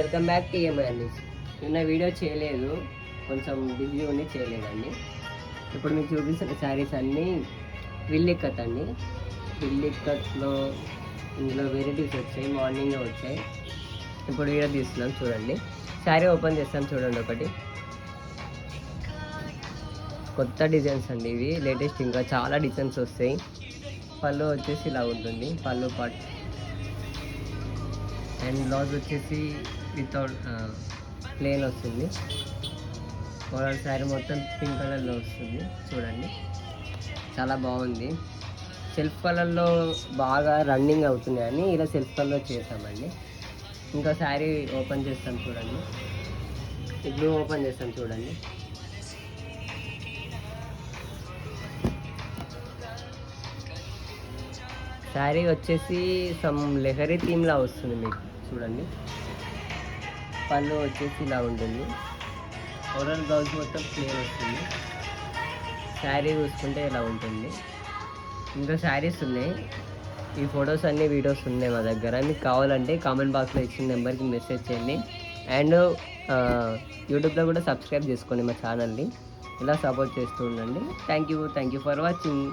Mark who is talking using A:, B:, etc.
A: Welcome back to EMI అండి. నిన్న video చేయలేదు, కొంచెం బిజీ ఉండి చేయలేదండి. ఇప్పుడు మీకు చూపిస్తున్న శారీస్ అన్నీ విల్లిక్కత్ అండి. విల్లిక్కత్లో ఇందులో వెరైటీస్ వచ్చాయి, మార్నింగ్ వచ్చాయి. ఇప్పుడు వీడియో తీస్తున్నాం చూడండి. శారీ ఓపెన్ చేస్తాం చూడండి. ఒకటి కొత్త డిజైన్స్ అండి, ఇవి లేటెస్ట్. ఇంకా చాలా డిజైన్స్ వస్తాయి. పళ్ళు వచ్చేసి ఇలా ఉంటుంది, పళ్ళు పాట్. అండ్ బ్లౌజ్ వచ్చేసి వితౌట్ ప్లేన్ వస్తుంది. ఓవరాల్ శారీ మొత్తం పింక్ కలర్లో వస్తుంది చూడండి, చాలా బాగుంది. సెల్ఫ్ కలర్లో బాగా రన్నింగ్ అవుతున్నాయని ఇలా సెల్ఫ్ కలర్లో చేసామండి. ఇంకా శారీ ఓపెన్ చేస్తాం చూడండి. బ్లూ ఓపెన్ చేస్తాం చూడండి. శారీ వచ్చేసి సమ్ లెహరీ థీమ్లా వస్తుంది మీకు చూడండి. పళ్ళు వచ్చేసి ఇలా ఉంటుంది. ఓవరాల్ బ్లౌజ్ మొత్తం ప్లేన్ వస్తుంది. శారీ చూసుకుంటే ఇలా ఉంటుంది. ఇంకా శారీస్ ఉన్నాయి. ఈ ఫొటోస్ అన్ని వీడియోస్ ఉన్నాయి మా దగ్గర. మీకు కావాలంటే కామెంట్ బాక్స్లో ఇచ్చిన నెంబర్కి మెసేజ్ చేయండి. అండ్ యూట్యూబ్లో కూడా సబ్స్క్రైబ్ చేసుకోండి మా ఛానల్ని. ఇలా సపోర్ట్ చేస్తూ ఉండండి. Thank you for watching.